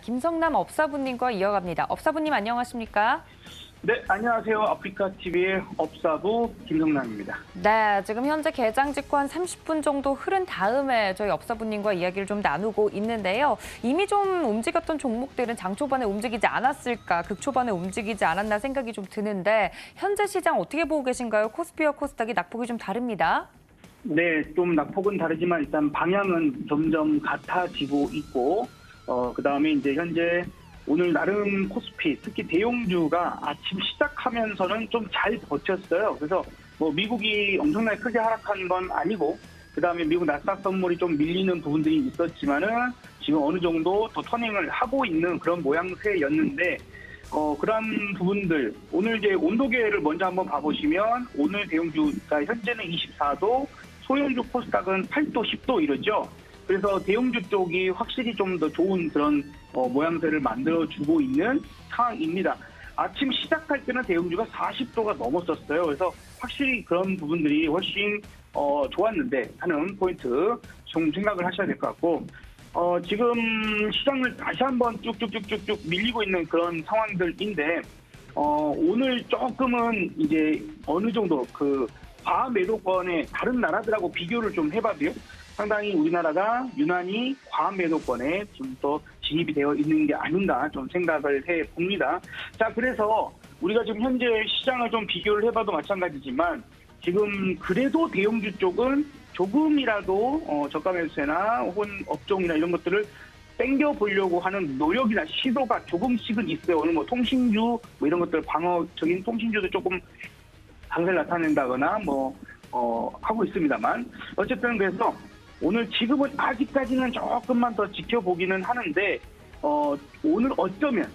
김성남 업사부님과 이어갑니다. 업사부님 안녕하십니까? 네, 안녕하세요. 아프리카TV의 업사부 김성남입니다. 네, 지금 현재 개장 직후 한 30분 정도 흐른 다음에 저희 업사부님과 이야기를 좀 나누고 있는데요. 이미 좀 움직였던 종목들은 장 초반에 움직이지 않았을까, 극 초반에 움직이지 않았나 생각이 좀 드는데 현재 시장 어떻게 보고 계신가요? 코스피와 코스닥이 낙폭이 좀 다릅니다. 네, 좀 낙폭은 다르지만 일단 방향은 점점 같아지고 있고, 그다음에 이제 현재 오늘 나름 코스피, 특히 대형주가 아침 시작하면서는 좀 잘 버텼어요. 그래서 뭐 미국이 엄청나게 크게 하락한 건 아니고, 그다음에 미국 나스닥 선물이 좀 밀리는 부분들이 있었지만은 지금 어느 정도 더 터닝을 하고 있는 그런 모양새였는데, 그런 부분들, 오늘 이제 온도계를 먼저 한번 봐보시면 오늘 대형주가 현재는 24도, 소형주 코스닥은 8도, 10도 이러죠. 그래서 대형주 쪽이 확실히 좀 더 좋은 그런 모양새를 만들어주고 있는 상황입니다. 아침 시작할 때는 대형주가 40도가 넘었었어요. 그래서 확실히 그런 부분들이 훨씬 좋았는데 하는 포인트 좀 생각을 하셔야 될 것 같고, 지금 시장을 다시 한번 쭉쭉쭉쭉쭉 밀리고 있는 그런 상황들인데, 오늘 조금은 이제 어느 정도 그 과매도권의 다른 나라들하고 비교를 좀 해봐도요. 상당히 우리나라가 유난히 과매도권에 좀 더 진입이 되어 있는 게 아닌가 좀 생각을 해봅니다. 자, 그래서 우리가 지금 현재 시장을 좀 비교를 해봐도 마찬가지지만 지금 그래도 대형주 쪽은 조금이라도 저가 매수세나 혹은 업종이나 이런 것들을 땡겨보려고 하는 노력이나 시도가 조금씩은 있어요. 오늘 뭐 통신주 뭐 이런 것들 방어적인 통신주도 조금 강세를 나타낸다거나 하고 있습니다만, 어쨌든 그래서 오늘 지금은 아직까지는 조금만 더 지켜보기는 하는데, 오늘 어쩌면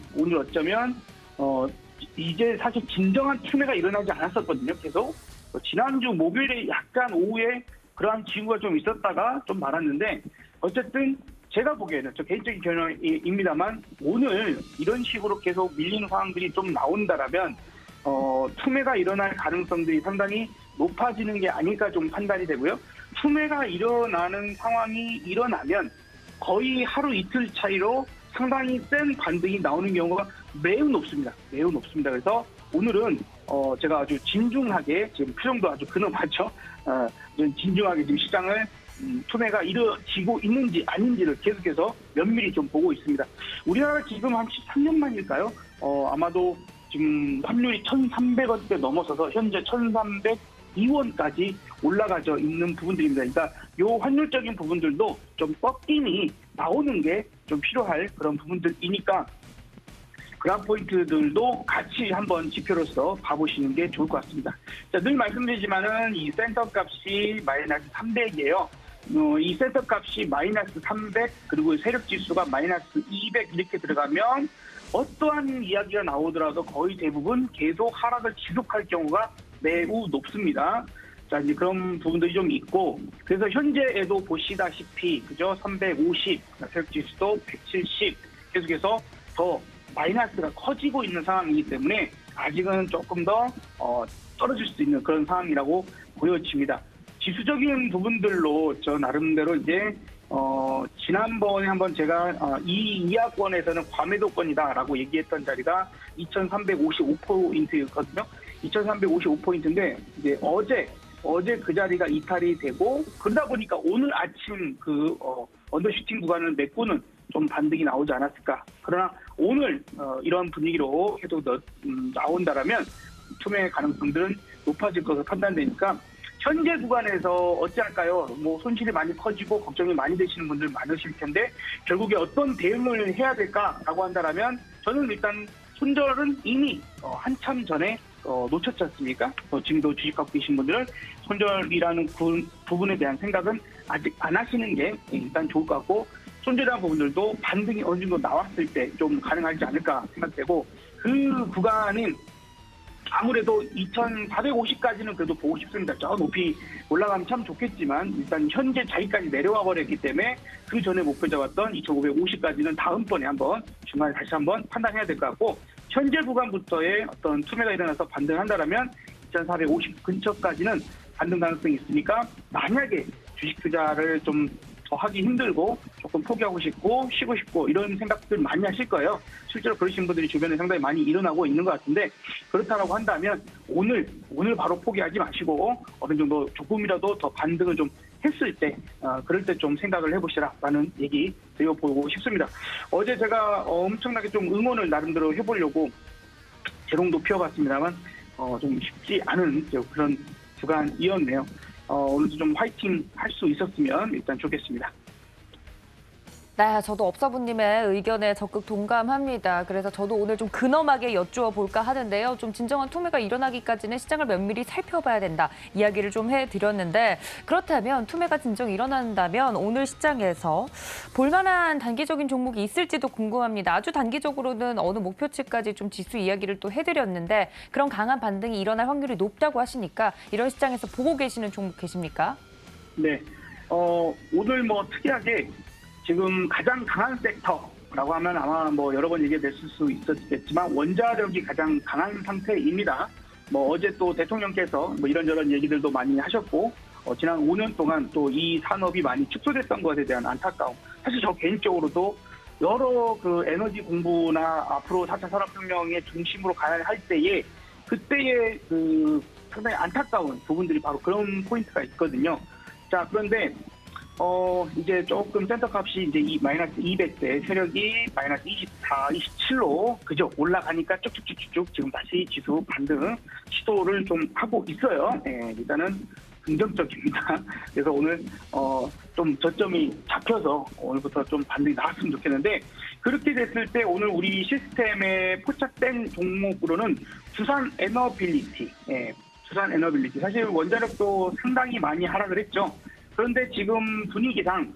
이제 사실 진정한 투매가 일어나지 않았었거든요. 계속 지난주 목요일에 약간 오후에 그러한 징후가 좀 있었다가 좀 말았는데, 어쨌든 제가 보기에는 저 개인적인 견해입니다만 오늘 이런 식으로 계속 밀리는 상황들이 좀 나온다라면 투매가 일어날 가능성들이 상당히 높아지는 게 아닐까 좀 판단이 되고요. 투매가 일어나는 상황이 일어나면 거의 하루 이틀 차이로 상당히 센 반등이 나오는 경우가 매우 높습니다. 매우 높습니다. 그래서 오늘은 제가 아주 진중하게, 지금 표정도 아주 근엄하죠. 진중하게 지금 시장을 투매가 이루어지고 있는지 아닌지를 계속해서 면밀히 좀 보고 있습니다. 우리나라 지금 한 13년 만일까요? 아마도 지금 환율이 1,300원대 넘어서서 현재 1,302원까지 올라가져 있는 부분들입니다. 그러니까 요 환율적인 부분들도 좀 꺾임이 나오는 게 좀 필요할 그런 부분들이니까 그런 포인트들도 같이 한번 지표로서 봐보시는 게 좋을 것 같습니다. 자, 늘 말씀드리지만은 이 센터 값이 마이너스 300이에요. 이 센터 값이 마이너스 300 그리고 세력 지수가 마이너스 200 이렇게 들어가면 어떠한 이야기가 나오더라도 거의 대부분 계속 하락을 지속할 경우가 매우 높습니다. 자, 이제 그런 부분들이 좀 있고, 그래서 현재에도 보시다시피, 그죠? 350, 세력 지수도 170, 계속해서 더 마이너스가 커지고 있는 상황이기 때문에 아직은 조금 더 떨어질 수 있는 그런 상황이라고 보여집니다. 지수적인 부분들로 저 나름대로 이제 지난번에 한번 제가 이 이하권에서는 과매도권이다라고 얘기했던 자리가 2,355포인트였거든요. 2,355포인트인데 이제 어제 그 자리가 이탈이 되고, 그러다 보니까 오늘 아침 그 언더슈팅 구간을 메꾸는 좀 반등이 나오지 않았을까. 그러나 오늘 이러한 분위기로 계속 나온다라면 투매 가능성들은 높아질 것으로 판단되니까 현재 구간에서 어찌할까요? 뭐 손실이 많이 커지고 걱정이 많이 되시는 분들 많으실 텐데, 결국에 어떤 대응을 해야 될까라고 한다면 저는 일단 손절은 이미 한참 전에 놓쳤지 않습니까? 지금도 주식 갖고 계신 분들은 손절이라는 부분에 대한 생각은 아직 안 하시는 게 일단 좋을 것 같고, 손절이라는 부분들도 반등이 어느 정도 나왔을 때 좀 가능하지 않을까 생각되고, 그 구간은 아무래도 2,450까지는 그래도 보고 싶습니다. 저 높이 올라가면 참 좋겠지만 일단 현재 자리까지 내려와 버렸기 때문에 그 전에 목표 잡았던 2,550까지는 다음번에 한번 중간에 다시 한번 판단해야 될 것 같고, 현재 구간부터의 어떤 투매가 일어나서 반등한다라면 2,450 근처까지는 반등 가능성이 있으니까, 만약에 주식 투자를 좀 더 하기 힘들고 조금 포기하고 싶고 쉬고 싶고 이런 생각들 많이 하실 거예요. 실제로 그러신 분들이 주변에 상당히 많이 일어나고 있는 것 같은데 그렇다고 한다면 오늘 바로 포기하지 마시고 어느 정도 조금이라도 더 반등을 좀 했을 때 그럴 때 좀 생각을 해보시라라는 얘기 드려보고 싶습니다. 어제 제가 엄청나게 좀 응원을 나름대로 해보려고 재롱도 피워봤습니다만 좀 쉽지 않은 그런 주간이었네요. 오늘도 좀 화이팅 할 수 있었으면 일단 좋겠습니다. 네, 저도 업사부님의 의견에 적극 동감합니다. 그래서 저도 오늘 좀 근엄하게 여쭈어 볼까 하는데요. 좀 진정한 투매가 일어나기까지는 시장을 면밀히 살펴봐야 된다. 이야기를 좀 해드렸는데 그렇다면 투매가 진정 일어난다면 오늘 시장에서 볼만한 단기적인 종목이 있을지도 궁금합니다. 아주 단기적으로는 어느 목표치까지 좀 지수 이야기를 또 해드렸는데 그런 강한 반등이 일어날 확률이 높다고 하시니까 이런 시장에서 보고 계시는 종목 계십니까? 네, 오늘 뭐 특이하게 지금 가장 강한 섹터라고 하면 아마 뭐 여러 번 얘기됐을 수 있었겠지만 원자력이 가장 강한 상태입니다. 뭐 어제 또 대통령께서 뭐 이런저런 얘기들도 많이 하셨고 지난 5년 동안 또 이 산업이 많이 축소됐던 것에 대한 안타까움. 사실 저 개인적으로도 여러 그 에너지 공부나 앞으로 4차 산업혁명의 중심으로 가야 할 때에 그때의 그 상당히 안타까운 부분들이 바로 그런 포인트가 있거든요. 자, 그런데 이제 조금 센터 값이 이제 이 마이너스 200대 세력이 마이너스 24, 27로 그저 올라가니까 쭉쭉쭉쭉 지금 다시 지수 반등 시도를 좀 하고 있어요. 네, 일단은 긍정적입니다. 그래서 오늘 좀 저점이 잡혀서 오늘부터 좀 반등이 나왔으면 좋겠는데 그렇게 됐을 때 오늘 우리 시스템에 포착된 종목으로는 두산 에너빌리티, 두산 에너빌리티 사실 원자력도 상당히 많이 하락을 했죠. 그런데 지금 분위기상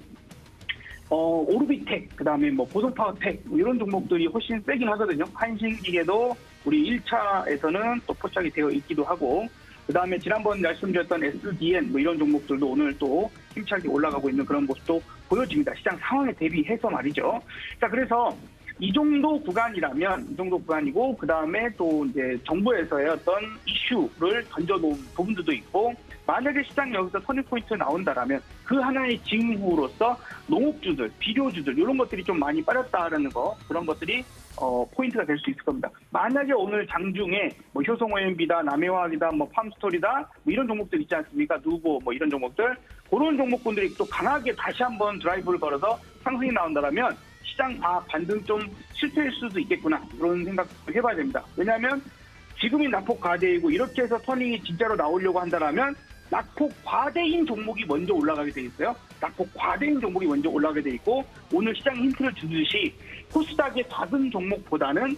오르비텍, 그다음에 뭐 보성파워텍 이런 종목들이 훨씬 세긴 하거든요. 한신기계도 우리 1차에서는 또 포착이 되어 있기도 하고 그다음에 지난번 말씀드렸던 SDN 뭐 이런 종목들도 오늘 또 힘차게 올라가고 있는 그런 모습도 보여집니다. 시장 상황에 대비해서 말이죠. 자, 그래서 이 정도 구간이라면 이 정도 구간이고 그다음에 또 이제 정부에서의 어떤 이슈를 던져놓은 부분들도 있고 만약에 시장 여기서 터닝포인트 나온다라면 그 하나의 징후로서 농업주들, 비료주들 이런 것들이 좀 많이 빠졌다라는 거 그런 것들이 포인트가 될 수 있을 겁니다. 만약에 오늘 장중에 뭐 효성오엠비다, 남해화학이다, 뭐 팜스토리다 뭐 이런 종목들 있지 않습니까? 누보 뭐 이런 종목들 그런 종목군들이 또 강하게 다시 한번 드라이브를 걸어서 상승이 나온다라면 시장 반등 좀 실패할 수도 있겠구나 그런 생각 해봐야 됩니다. 왜냐하면 지금이 낙폭 과대이고 이렇게 해서 터닝이 진짜로 나오려고 한다라면 낙폭 과대인 종목이 먼저 올라가게 돼 있어요. 낙폭 과대인 종목이 먼저 올라가게 돼 있고 오늘 시장 힌트를 주듯이 코스닥의 작은 종목보다는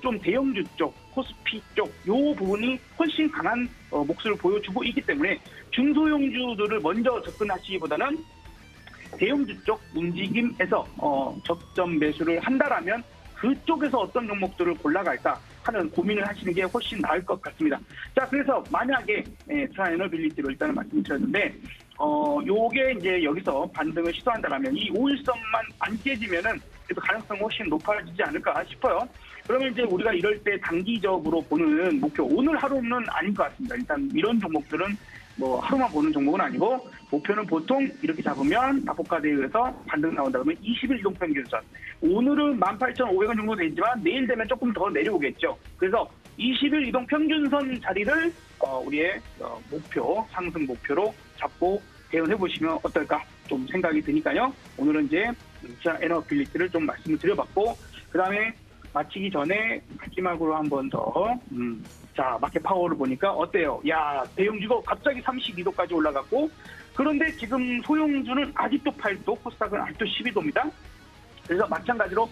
좀 대형주 쪽, 코스피 쪽 요 부분이 훨씬 강한 몫을 보여주고 있기 때문에 중소형주들을 먼저 접근하시기보다는 대형주 쪽 움직임에서 적점 매수를 한다라면 그쪽에서 어떤 종목들을 골라갈까 하는 고민을 하시는 게 훨씬 나을 것 같습니다. 자, 그래서 만약에 두산 에너빌리티로 일단은 말씀드렸는데 요게 이제 여기서 반등을 시도한다라면 이 5일선만 안 깨지면은 그래도 가능성이 훨씬 높아지지 않을까 싶어요. 그러면 이제 우리가 이럴 때 단기적으로 보는 목표 오늘 하루는 아닌 것 같습니다. 일단 이런 종목들은 뭐 하루만 보는 종목은 아니고 목표는 보통 이렇게 잡으면 낙폭과대에 의해서 반등 나온다 그러면 20일 이동 평균선 오늘은 18,500원 정도 되지만 내일 되면 조금 더 내려오겠죠. 그래서 20일 이동 평균선 자리를 우리의 목표 상승 목표로 잡고 대응해 보시면 어떨까 좀 생각이 드니까요. 오늘은 이제 에너빌리티를 좀 말씀을 드려봤고 그다음에 마치기 전에 마지막으로 한 번 더 자, 마켓 파워를 보니까 어때요? 야, 대형주가 갑자기 32도까지 올라갔고 그런데 지금 소형주는 아직도 8도, 코스닥은 아직도 12도입니다. 그래서 마찬가지로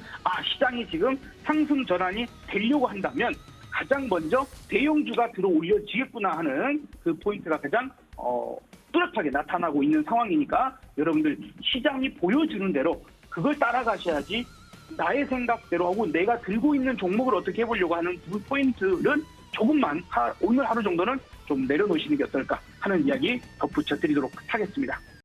시장이 지금 상승 전환이 되려고 한다면 가장 먼저 대형주가 들어 올려지겠구나 하는 그 포인트가 가장 뚜렷하게 나타나고 있는 상황이니까 여러분들 시장이 보여주는 대로 그걸 따라가셔야지 나의 생각대로 하고 내가 들고 있는 종목을 어떻게 해보려고 하는 그 포인트는 조금만 오늘 하루 정도는 좀 내려놓으시는 게 어떨까 하는 이야기 덧붙여 드리도록 하겠습니다.